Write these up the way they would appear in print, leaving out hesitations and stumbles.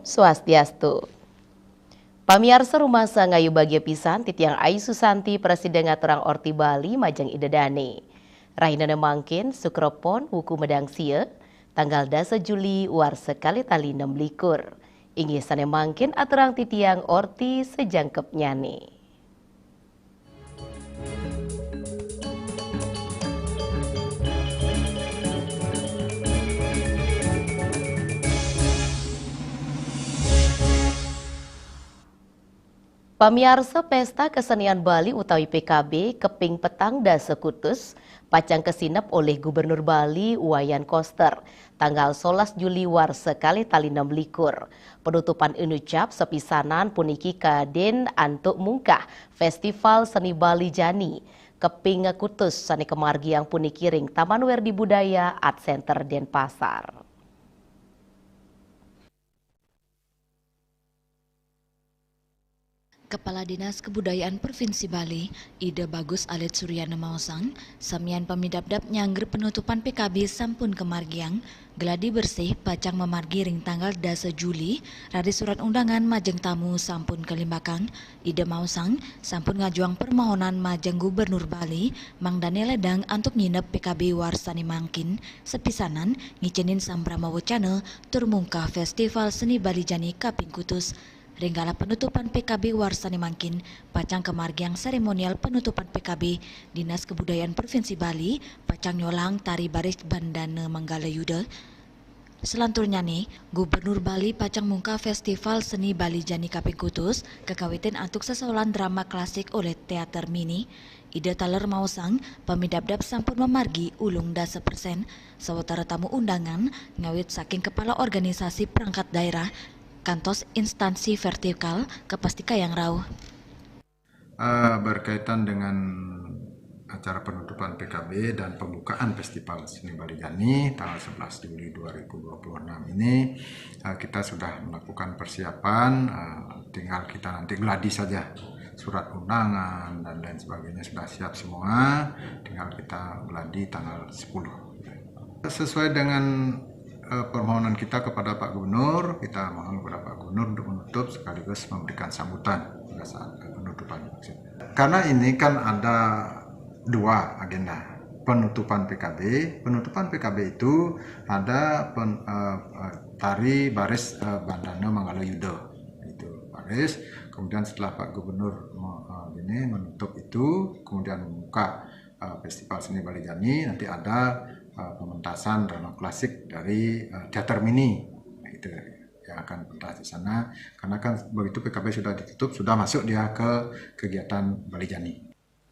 Swastiastu. Pamiarsa rumah sangayu bagia pisan titiang Ai Susanti Presiden ngaturang Orti Bali Majang Idedane. Rahinana mangkin Sukropon Wuku Medang Sia tanggal 10 Juli war sekali tali 6 likur. Ingi sane mangkin aturang titiang Orti sejangkep nyane. Pamiarsa Pesta Kesenian Bali utawi PKB keping petang dasa kutus pacang kesinep oleh Gubernur Bali Wayan Koster tanggal 11 Juli war sekali tali 6 likur. Penutupan inucap sepisanan puniki kaden antuk mungkah Festival Seni Bali Jani keping kutus sani kemargi yang puniki ring Taman Werdi Budaya Art Center Denpasar. Kepala Dinas Kebudayaan Provinsi Bali, Ida Bagus Alit Suryana Mausang, samian pamidabdap nyangger penutupan PKB sampun kemargiang, geladi bersih pacang memargi ring tanggal 10 Juli, radi surat undangan majeng tamu sampun kelimbakang, Ida Mausang sampun ngajuang permohonan majeng Gubernur Bali, Mang Daniel Ledang untuk nginep PKB warsani mangkin, sepisanan ngicinin sambrama wacana turmungkah Festival Seni Bali Jani kaping kutus. Ringgala penutupan PKB warsani mangkin, pacang kemargiang seremonial penutupan PKB, Dinas Kebudayaan Provinsi Bali, pacang nyolang tari baris bandana Manggala Yuda. Selanturnya nih, Gubernur Bali pacang mungka Festival Seni Bali Jani kaping kutus, kekawitin antuk sesolan drama klasik oleh teater mini. Ida Taler Mausang, pamidabdap sampun memargi ulung 10%, sawetara tamu undangan, ngawit saking kepala organisasi perangkat daerah, kantos instansi vertikal kepastika yang rauh. Berkaitan dengan acara penutupan PKB dan pembukaan Festival Seni Bali Jani tanggal 11 Juli 2026 ini, kita sudah melakukan persiapan, tinggal kita nanti geladi saja surat undangan dan lain sebagainya sudah siap semua, tinggal kita geladi tanggal 10. Sesuai dengan permohonan kita kepada Pak Gubernur, kita mohon kepada Pak Gubernur untuk menutup sekaligus memberikan sambutan pada saat penutupan. Karena ini kan ada dua agenda, penutupan PKB. Penutupan PKB itu ada tari baris bandana Manggala Yuda, itu baris. Kemudian setelah Pak Gubernur ini menutup itu, kemudian membuka Festival Seni Bali Jani, nanti ada pementasan drama klasik dari teater mini, itu yang akan pentas di sana. Karena kan begitu PKB sudah ditutup, sudah masuk dia ke kegiatan Bali Jani.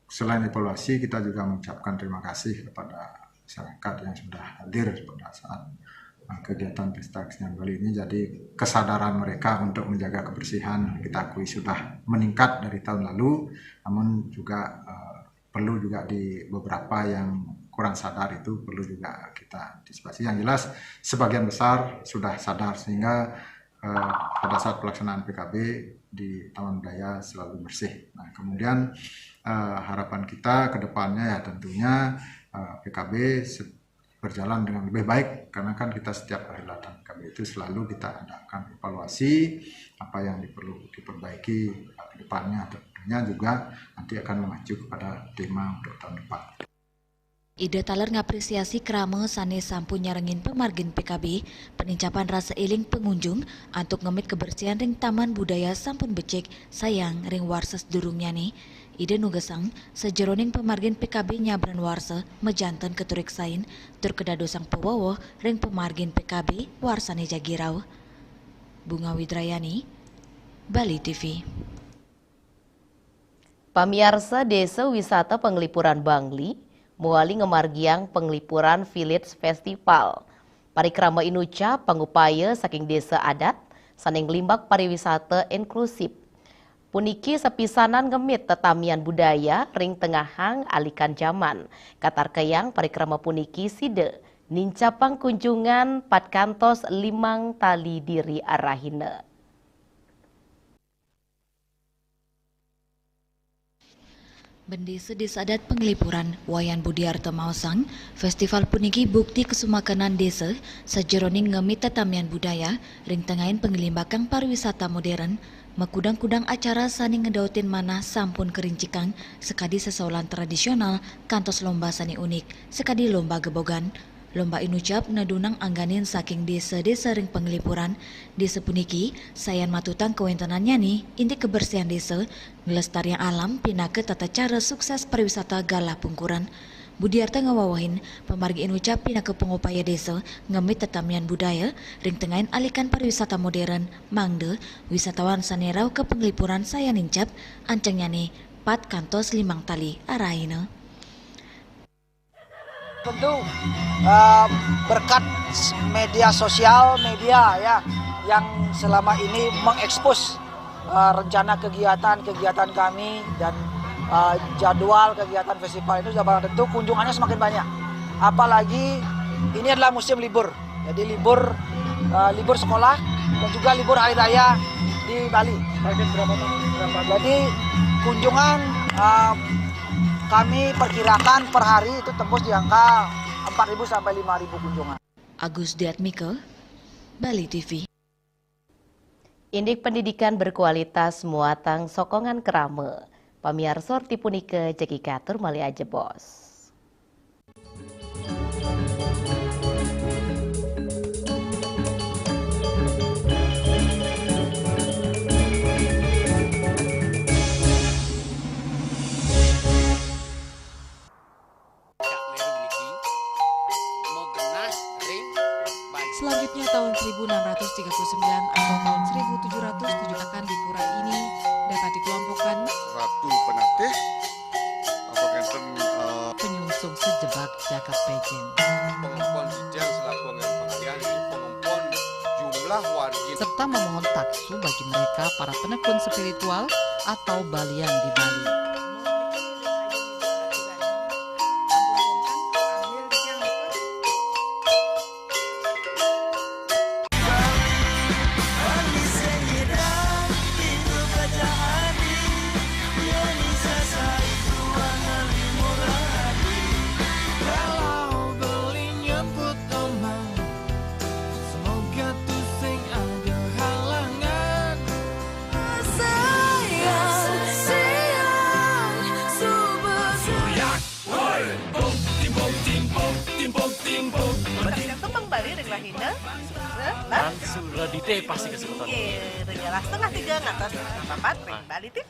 Selain evaluasi, kita juga mengucapkan terima kasih kepada masyarakat yang sudah hadir pada saat kegiatan Pesta Kesenian Bali ini. Jadi kesadaran mereka untuk menjaga kebersihan kita akui sudah meningkat dari tahun lalu, namun juga perlu juga di beberapa yang kurang sadar itu perlu juga kita antisipasi. Yang jelas sebagian besar sudah sadar sehingga pada saat pelaksanaan PKB di Taman Budaya selalu bersih. Nah, kemudian harapan kita ke depannya ya tentunya PKB berjalan dengan lebih baik, karena kan kita setiap perhelatan PKB itu selalu kita adakan evaluasi apa yang perlu diperbaiki ke depannya. Tentunya juga nanti akan mengacu kepada tema untuk tahun depan. Ida Taler ngapresiasi krama sane sampun nyarengin pemargin PKB, penincapan rasa eling pengunjung untuk ngemit kebersihan ring Taman Budaya sampun becek sayang ring warses durungnya nih. Ida nugesang sejeroning pemargin PKB nyabran warsa mejanten keturik sain tur kedadosang pewowo ring pemargin PKB warsane jagirau. Bunga Widrayani, Bali TV. Pamiarsa Desa Wisata Penglipuran Bangli muali ngemargiang penglipuran Village Festival. Parikrama inuca pangupaya saking desa adat saning limbak pariwisata inklusif. Puniki sepisanan ngemit tetamian budaya ring tengahang alikan zaman. Katar keyang parikrama puniki side nincapang kunjungan pat kantos 5 tali diri arahina. Bendi Sedis Adat Penglipuran Wayan Budiarto Mausang, festival puniki bukti kesumakanan desa, sajeroning ngemi tetamian budaya, ring tengahin pengelimbakang pariwisata modern, makudang-kudang acara sani ngedautin manah sampun kerincikang, sekadi sesaulan tradisional, kantos lomba sani unik, sekadi lomba gebogan. Lomba inucap nadunang angganin saking desa-desa ring penglipuran. Desa puniki, sayan matutang kewentenannya nih, inti kebersihan desa, ngelestarian alam, pinake tata cara sukses pariwisata Galah Pungkuran. Budiarto ngawawahin, pemargi inucap pinake pengupaya desa, ngemit tetamian budaya, ring tengahin alikan pariwisata modern, mangde, wisatawan sanerau ke penglipuran sayan incap, ancangnya nih, 4 kantos 5 tali, arahina. Tentu berkat media sosial, media ya yang selama ini mengekspos rencana kegiatan kami dan jadwal kegiatan festival itu sudah tentu kunjungannya semakin banyak. Apalagi ini adalah musim libur, jadi libur sekolah dan juga libur hari raya di Bali. Jadi kunjungan kami perkirakan per hari itu tembus di angka 4.000 sampai 5.000 kunjungan. Agus Diatmiko, Bali TV. Indik pendidikan berkualitas muatang sokongan kerame. Pamiarsa tipunike jeki katur mali aja bos. Selanjutnya tahun 1639 atau tahun 1707 akan di pura ini dapat dikelompokkan Ratu Penatih penyungsung sejebak Jakab Pejen, pengumpul dijang selaku pengalian di pengumpul jumlah warga serta memohon taksu bagi mereka para penekun spiritual atau balian di Bali. Sudah dite pasti kesempatan. Iya, setengah 3 ngatas 4 Bali tip.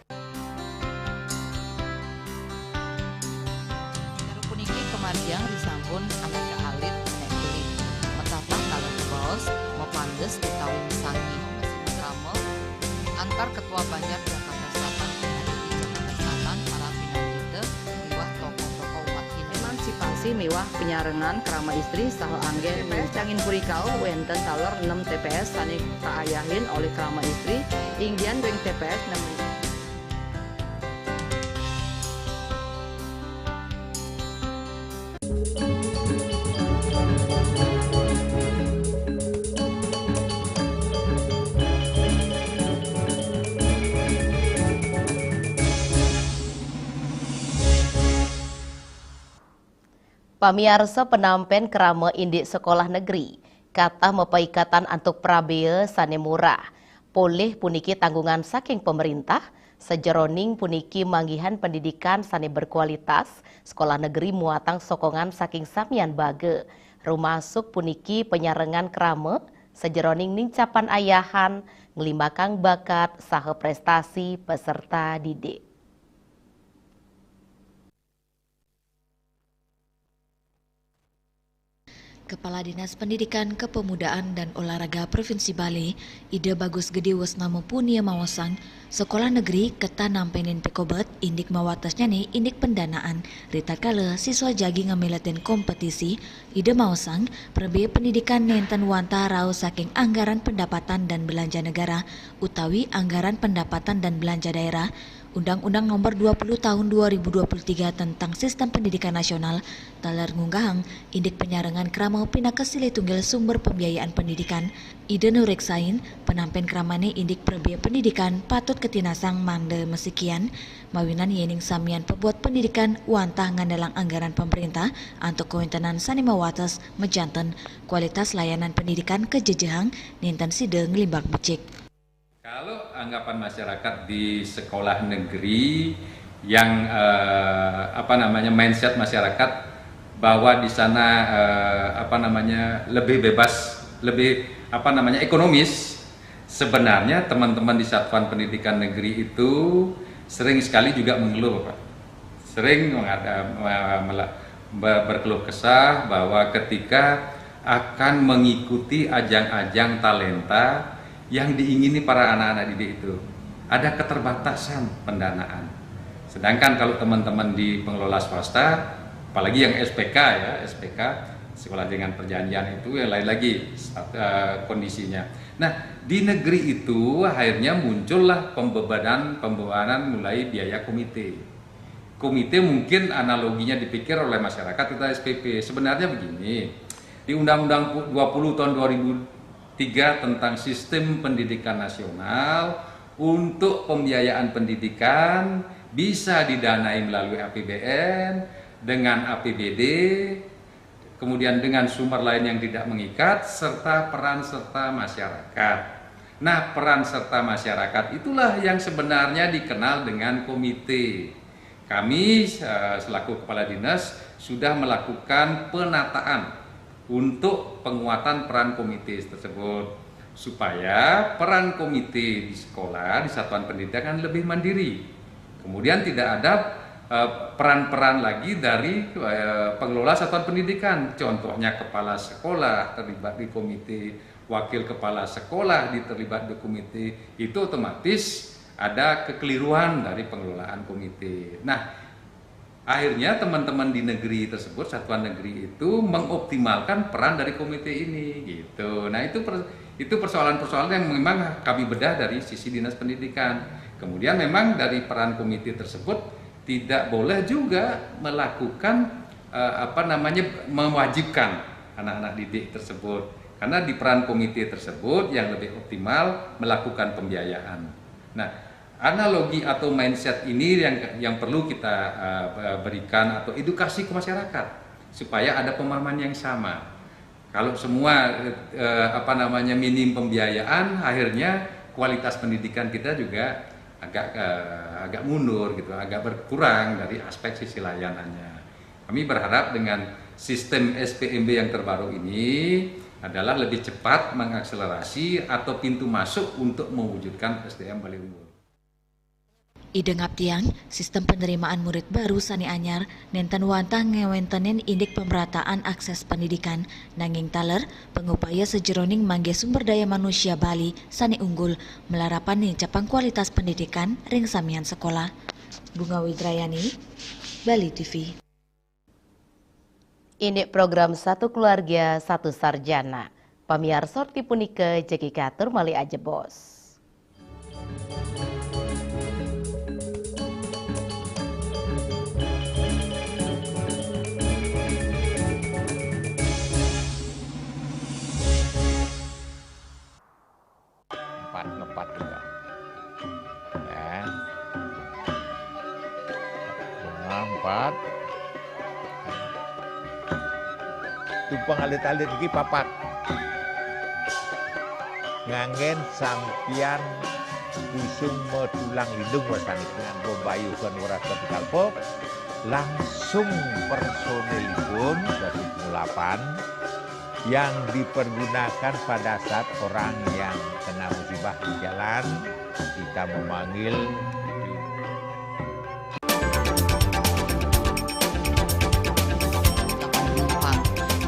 Puniki kemargiang disampun anak alit kulit. Metapah kalau bos mepangges di tahun sangi mesin drama antar ketua Banjar Jakarta Selatan dan di Jakarta Selatan para pinangita liwah tokoh-tokoh umat Hindu. Emansipasi mewah penyarengan kerama istri saha anggen mencangin purikau wenten taler 6 TPS sani kaayahin oleh kerama istri ingdian ring TPS 6. Pamiarsa penampen kerama indik sekolah negeri, kata mepaikatan antuk prabea sane murah. Poleh puniki tanggungan saking pemerintah, sejeroning puniki manggihan pendidikan sane berkualitas, sekolah negeri muatang sokongan saking samian bage. Rumasuk puniki penyarengan kerama, sejeroning nincapan ayahan, ngelimbakang bakat, saha prestasi peserta didik. Kepala Dinas Pendidikan, Kepemudaan dan Olahraga Provinsi Bali, Ida Bagus Gede Wasnamo Punia Mawasang, sekolah negeri keta nampenin pekobet indik mawatasnya nih indik pendanaan. Rita kala siswa jagi ngamilatin kompetisi, Ida Mawasang, perbe pendidikan nenten wanta rau saking anggaran pendapatan dan belanja negara, utawi anggaran pendapatan dan belanja daerah, Undang-Undang Nomor 20 Tahun 2023 tentang Sistem Pendidikan Nasional taler ngunggahang indik penyarengan kramau pinaka sile tunggal sumber pembiayaan pendidikan ide nureksain penampen kramane indik perbiaya pendidikan patut ketinasang mande mesikian mawinan yening samian pebuat pendidikan wantah ngandalang anggaran pemerintah untuk kewentenan sanima wates mejanten kualitas layanan pendidikan kejejehang ninten side ngelimbang becik. Kalau anggapan masyarakat di sekolah negeri yang mindset masyarakat bahwa di sana lebih bebas, lebih ekonomis, sebenarnya teman-teman di satuan pendidikan negeri itu sering sekali juga mengeluh, Pak. Sering berkeluh kesah bahwa ketika akan mengikuti ajang-ajang talenta yang diingini para anak-anak didik itu ada keterbatasan pendanaan. Sedangkan kalau teman-teman di pengelola swasta, apalagi yang SPK sekolah dengan perjanjian itu ya lain lagi kondisinya. Nah, di negeri itu akhirnya muncullah pembebanan mulai biaya komite. Komite mungkin analoginya dipikir oleh masyarakat kita SPP. Sebenarnya begini, di Undang-Undang 20 tahun 2003 tentang Sistem Pendidikan Nasional untuk pembiayaan pendidikan bisa didanai melalui APBN, dengan APBD, kemudian dengan sumber lain yang tidak mengikat, serta peran serta masyarakat. Nah, peran serta masyarakat itulah yang sebenarnya dikenal dengan komite. Kami selaku Kepala Dinas sudah melakukan penataan untuk penguatan peran komite tersebut supaya peran komite di sekolah, di satuan pendidikan lebih mandiri. Kemudian tidak ada peran-peran lagi dari pengelola satuan pendidikan. Contohnya kepala sekolah terlibat di komite, wakil kepala sekolah terlibat di komite, itu otomatis ada kekeliruan dari pengelolaan komite. Nah, akhirnya teman-teman di negeri tersebut, satuan negeri itu mengoptimalkan peran dari komite ini, gitu. Nah, itu persoalan-persoalan yang memang kami bedah dari sisi dinas pendidikan. Kemudian memang dari peran komite tersebut tidak boleh juga melakukan mewajibkan anak-anak didik tersebut, karena di peran komite tersebut yang lebih optimal melakukan pembiayaan. Nah, analogi atau mindset ini yang perlu kita berikan atau edukasi ke masyarakat supaya ada pemahaman yang sama. Kalau semua minim pembiayaan, akhirnya kualitas pendidikan kita juga agak mundur gitu, agak berkurang dari aspek sisi layanannya. Kami berharap dengan sistem SPMB yang terbaru ini adalah lebih cepat mengakselerasi atau pintu masuk untuk mewujudkan SDM Bali Unggul. Ide ngaptiang, sistem penerimaan murid baru sani anyar, nenten wantah ngewentenen indik pemerataan akses pendidikan, nanging taler, pengupaya sejeroning mangge sumber daya manusia Bali, sani unggul, melarapan nih capang kualitas pendidikan, ring samian sekolah. Bunga Widrayani, Bali TV. Ini program Satu Keluarga, Satu Sarjana. Pamiar sorti punike jeki katur mali aja bos. Ngepat juga ya, empat tumpang alit-alit lagi papak ngangen sampian kusung metulang lindung wasani dengan bombayu kan warasan kalpo langsung personelipun dari 8 yang dipergunakan pada saat orang yang kena musibah di jalan, kita memanggil penumpang.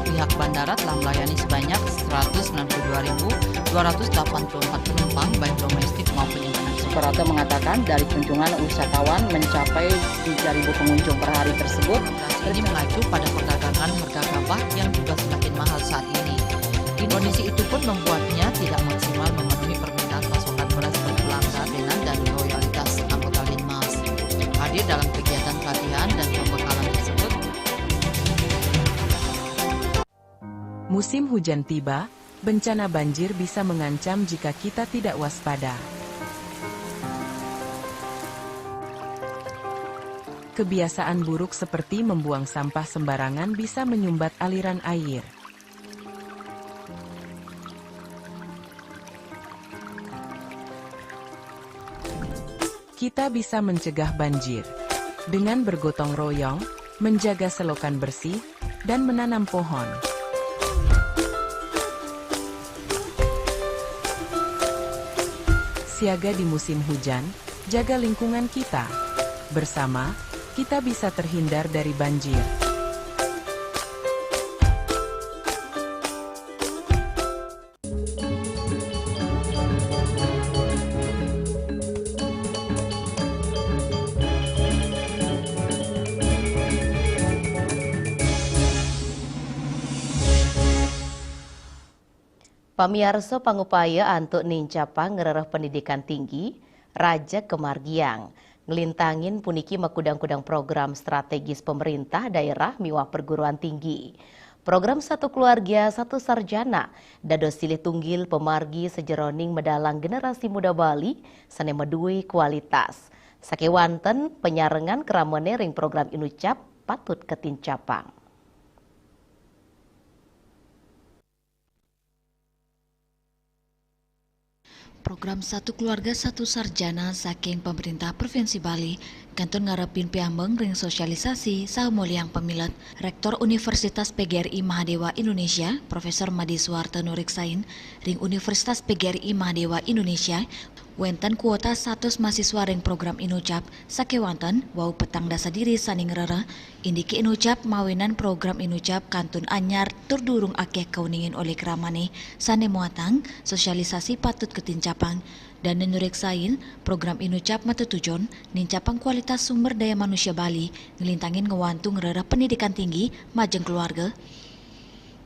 Pihak bandara telah melayani sebanyak 192.284 penumpang baik domestik maupun internasional. Operator mengatakan dari kunjungan wisatawan mencapai 3.000 pengunjung per hari tersebut. Ini mengacu pada perdagangan harga gabah yang juga semakin mahal saat ini. Kondisi itu pun membuatnya tidak maksimal memenuhi permintaan pasokan beras berpelanggan dan loyalitas anggota Linmas. Musim hujan tiba, bencana banjir bisa mengancam jika kita tidak waspada. Kebiasaan buruk seperti membuang sampah sembarangan bisa menyumbat aliran air. Kita bisa mencegah banjir dengan bergotong royong, menjaga selokan bersih, dan menanam pohon. Siaga di musim hujan, jaga lingkungan kita. Bersama, kita bisa terhindar dari banjir. Pamiarsa pangupaya antuk nincapa ngerereh pendidikan tinggi, Raja Kemargiang. Ngelintangin puniki makudang-kudang program strategis pemerintah daerah miwah perguruan tinggi. Program Satu Keluarga Satu Sarjana, dados silih tunggil pemargi sejeroning medalang generasi muda Bali, sane medui kualitas. Sakewanten penyarengan keramane ring program inucap patut ketincapang. Program Satu Keluarga Satu Sarjana saking pemerintah Provinsi Bali kantun ngarepin piambeng ring sosialisasi saumuliang pemilet Rektor Universitas PGRI Mahadewa Indonesia Profesor Madi Suwarto Nuriksain ring Universitas PGRI Mahadewa Indonesia wenten kuota 100 mahasiswa ring program inucap sakewanten wau petang dasa diri saning rere indiki inucap mawinan program inucap kantun anyar turdurung akeh kauningin oleh keramane sane muatang sosialisasi patut ketincapang dan menuriksain program inucap matutujon nincapang kualitas sumber daya manusia Bali ngelintangin ngewantung rere pendidikan tinggi majeng keluarga.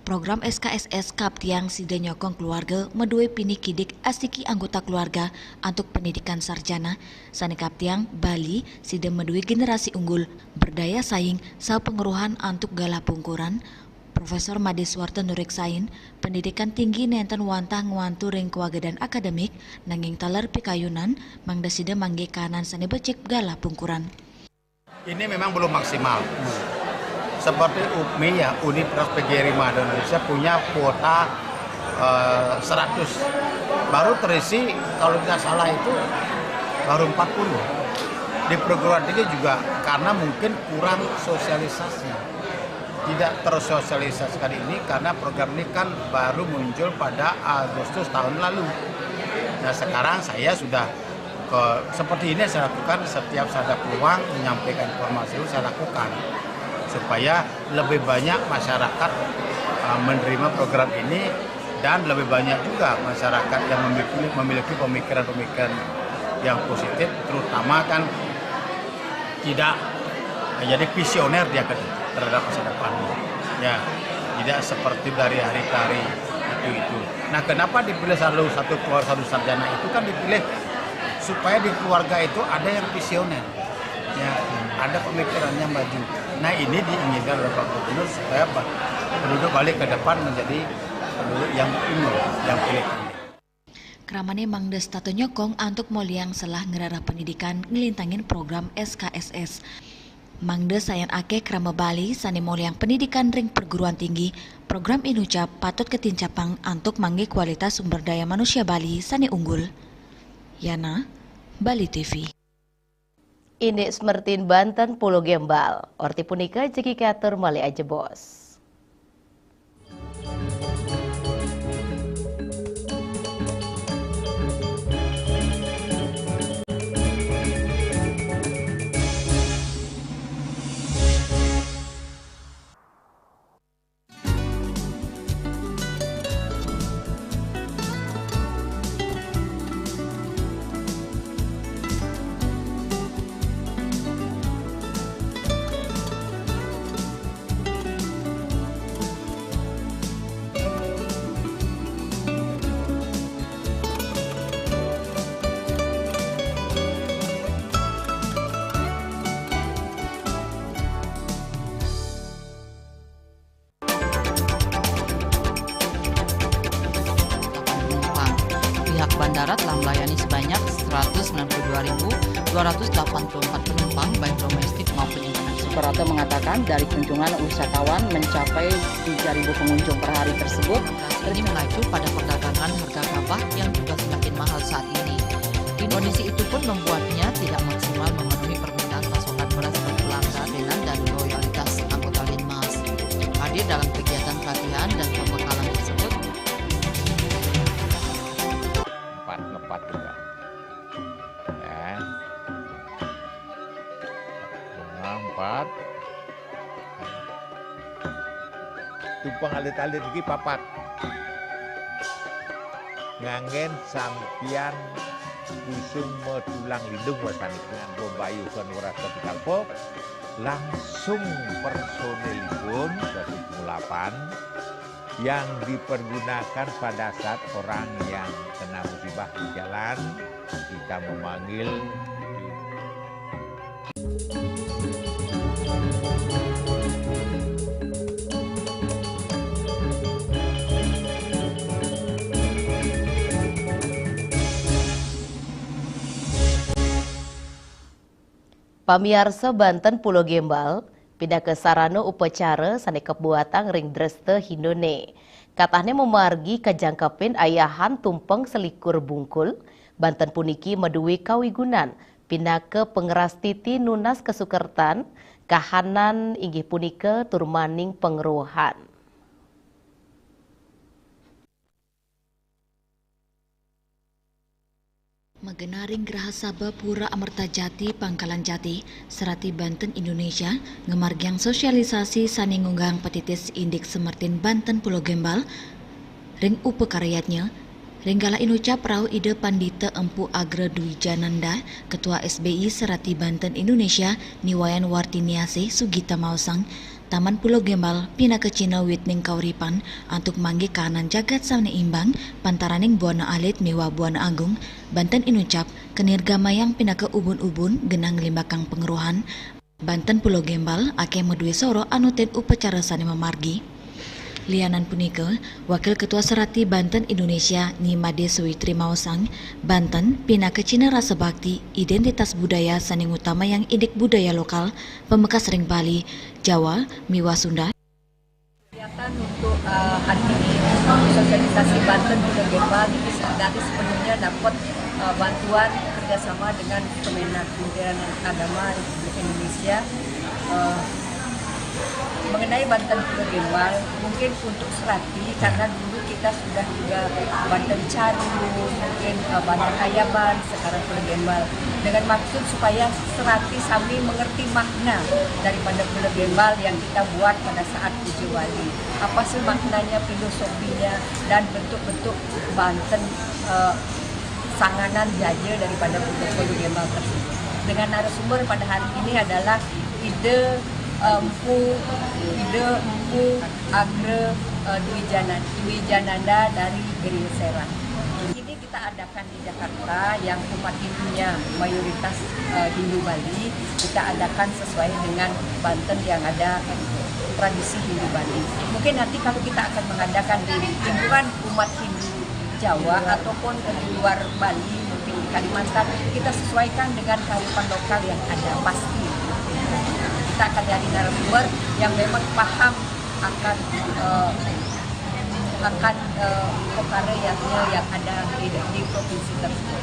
Program SKSS Kaptiang sida nyokong keluarga medue pini kidik asiki anggota keluarga untuk pendidikan sarjana sane Kaptiang Bali sida medue generasi unggul berdaya saing sa pengeruhan untuk gala pungkuran. Profesor Madi Suwarto Nuriksain pendidikan tinggi nenten wantah ngwantu ring kewagedan akademik nanging taler pikayunan mangda sida mangge kanan sane becik gala pungkuran. Ini memang belum maksimal. Seperti UPMI ya, Universitas PGRI Mahadewa Indonesia punya kuota 100. Baru terisi kalau tidak salah itu baru 40. Di perguruan tinggi juga karena mungkin kurang sosialisasi. Tidak tersosialisasikan ini karena program ini kan baru muncul pada Agustus tahun lalu. Nah sekarang saya sudah seperti ini saya lakukan setiap saya ada peluang menyampaikan informasi itu saya lakukan. Supaya lebih banyak masyarakat menerima program ini dan lebih banyak juga masyarakat yang memiliki pemikiran-pemikiran yang positif, terutama kan tidak jadi visioner dia terhadap masa depan. Ya, tidak seperti dari hari ke hari itu. Nah, kenapa dipilih selalu Satu Keluarga Satu Sarjana itu kan dipilih supaya di keluarga itu ada yang visioner. Ya, ada pemikirannya maju. Nah ini diinginkan oleh Pak Gubernur supaya penduduk Bali ke depan menjadi penduduk yang unggul, yang pilih. Keramane mangdes tato nyokong untuk moliang selah ngerara pendidikan ngelintangin program SKSS. Mangdes sayan ake kerama Bali sani moliang pendidikan ring perguruan tinggi. Program inucap patut ketincapang untuk mangge kualitas sumber daya manusia Bali sani unggul. Yana, Bali TV. Ini Smertin Banten Pulau Gembal. Orti punika jeki katur mali aja bos. melayani sebanyak 192.284 penumpang baik domestik maupun internasional. Suprapto mengatakan dari kunjungan wisatawan mencapai 3.000 pengunjung per hari tersebut. Ini mengacu pada perdagangan harga gabah yang juga semakin mahal saat ini. Kondisi itu pun membuatnya tidak maksimal memenuhi permintaan pasokan beras per pelanggan dan loyalitas anggota Linmas. Hadir dalam kegiatan pelatihan dan pembekalan tersebut. Ngepat juga. Ya. Empat. Tumpang alit-alit lagi papat. Ngangen sampian busung metulang lindung wasani dengan bobayu kan warasa dikalpo langsung personelipun 108 yang dipergunakan pada saat orang yang kena musibah di jalan kita memanggil Pamiarsa Banten Pulau Gembal pindah ke sarana upacara sanekep buatang ring dreste Hindone. Katahnya memargi kajangkapin ayahan tumpeng selikur bungkul, Banten puniki medui kawigunan, pindah ke pengeras titi nunas kesukertan, kahanan inggih punika turmaning pengeruhan. Megenaring Geraha Sabah Pura Amerta Jati, Pangkalan Jati, Serati Banten, Indonesia, ngemargiang sosialisasi saningunggang petitis Indik Semertin Banten Pulau Gembal, ring upekaryatnya, ringgala inucap rau ide Pandita Empu Agra Dwi Jananda, Ketua SBI Serati Banten, Indonesia, Niwayan Wartiniase Sugita Mausang, Taman Pulau Gembal pina ke Cina Witning Kauripan antuk manggi kahanan jagat saune imbang pantaraning Buana Alit Miwa Buana Agung Banten inucap kenirga mayang pina ke ubun-ubun genang limbakang pengeruhan Banten Pulau Gembal ake medue soro anutin upacara sane memargi. Lianan punika, Wakil Ketua Serati Banten Indonesia Nimade Suwitri Mausang, Banten pina ke Cina rasa bakti, identitas budaya saning utama yang indik budaya lokal, pemekas ring Bali, Jawa, Miwa Sunda. Kegiatan untuk hari ini sosialisasi Banten Pulau Gembal ini sepenuhnya dapat bantuan kerjasama dengan Kemenak Kementerian Agama Republik Indonesia. Mengenai Banten Pulau Gembal, mungkin untuk Serati karena dulu kita sudah juga Banten Caru, mungkin Banten Ayaban, sekarang Pulau Gembal. Dengan maksud supaya Serati sambil mengerti makna daripada Pulau Gembal yang kita buat pada saat Puja Wali. Apa sih maknanya, filosofinya, dan bentuk-bentuk Banten sanganan jaja daripada Pulau Gembal tersebut. Dengan narasumber pada hari ini adalah ide Empu Agra Dwi Jananda dari Geril Serang. Ini kita adakan di Jakarta yang umat Hindunya mayoritas Hindu Bali. Kita adakan sesuai dengan Banten yang ada tradisi Hindu Bali. Mungkin nanti kalau kita akan mengadakan di lingkungan umat Hindu Jawa ataupun di luar Bali, mungkin di Kalimantan, kita sesuaikan dengan kearifan lokal yang ada pasti. Kita akan cari narasumber yang memang paham akan pekaryatnya yang ada di provinsi tersebut.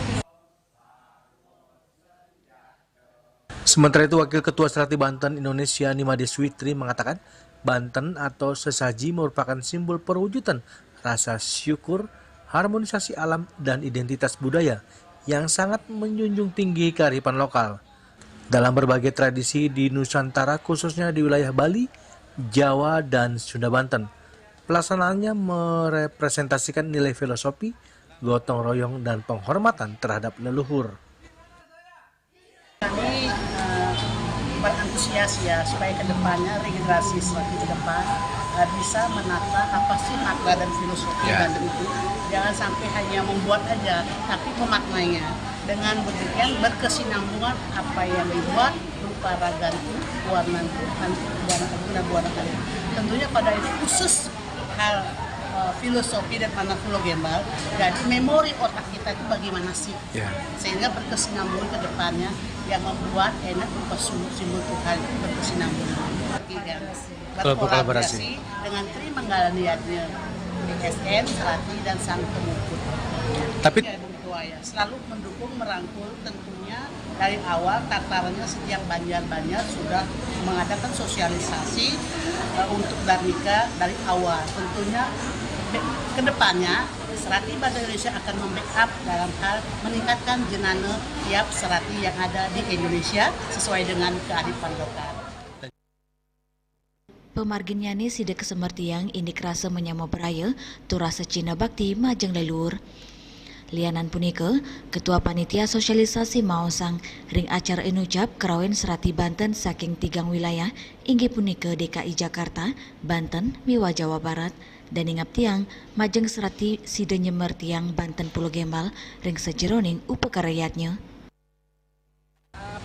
Sementara itu, Wakil Ketua Serati Banten Indonesia Nimade Suwitri mengatakan Banten atau sesaji merupakan simbol perwujudan rasa syukur, harmonisasi alam, dan identitas budaya yang sangat menjunjung tinggi kearifan lokal. Dalam berbagai tradisi di Nusantara, khususnya di wilayah Bali, Jawa, dan Sunda Banten, pelaksanaannya merepresentasikan nilai filosofi, gotong royong, dan penghormatan terhadap leluhur. Kami berantusias ya supaya kedepannya regenerasi Serati ke depan bisa menata apa sih makna dan filosofi Banten itu. Jangan sampai hanya membuat aja, tapi memaknainya. Dengan demikian berkesinambungan apa yang dibuat berupa ragantu, warnantu, buana kali. Tentunya pada itu khusus hal filosofi dan makna Pulau Gembal. Jadi memori otak kita itu bagaimana sih? Sehingga berkesinambungan ke depannya yang membuat enak berupa simbol Tuhan itu berkesinambungan. Berkolaborasi dengan Tri Manggalaniatnya, BSN, Serati, dan Sang Pemukul. Tapi selalu mendukung, merangkul tentunya dari awal tatarannya setiap Banjar sudah mengadakan sosialisasi untuk Darmika dari awal. Tentunya kedepannya Serati Bahasa Indonesia akan membackup dalam hal meningkatkan jenana tiap Serati yang ada di Indonesia sesuai dengan kearifan lokal. Pemargin nyanyi sida kesemertiang indik rasa menyama beraya tu rasa Cina bakti majeng leluhur. Lianan punika, Ketua Panitia Sosialisasi Maosang ring acara inucap Kerawen Serati Banten saking 3 wilayah inggih punika DKI Jakarta, Banten, miwa Jawa Barat, dan ingap tiang majeng Serati sida nyemer tiang Banten Pulau Gembal ring sejeroning upakaryatnya.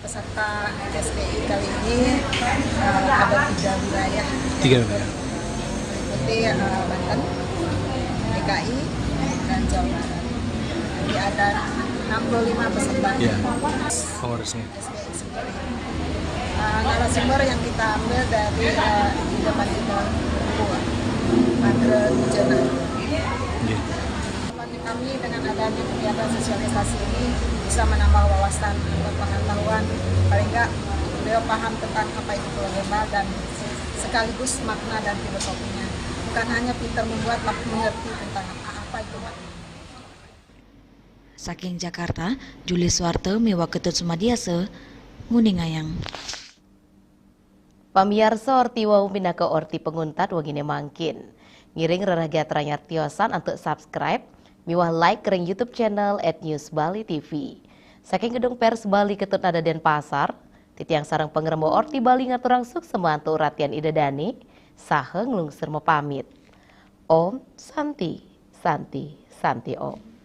Peserta SPI kali ini ada 3 wilayah. 3 wilayah. Meliputi Banten, DKI, dan Jawa Barat. Jadi ada 65 peserta. Kongresnya. Narasumber yang kita ambil dari Depan Madre Jena. Kami dengan adanya kegiatan sosialisasi ini bisa menambah wawasan atau pengetahuan, paling nggak beliau paham tentang apa itu Pulau Gembal dan sekaligus makna dan filosofinya. Bukan hanya pintar membuat, tapi mengerti tentang apa itu makna. Saking Jakarta, Juli Swarte miwa Ketut Sumadiasa, Nguningayang. Pamiarsa orti wau minaka orti penguntat wagine mangkin. Ngiring reraga teranyar tiosan untuk subscribe, miwah like kering YouTube channel @newsbali.tv. Saking gedung pers Bali Ketut Nada Denpasar, titiang sarang pengremo orti Bali ngaturang suksema antuk ratian idedani, sahe nglungsur pamit. Om Santi, Santi, Santi Om.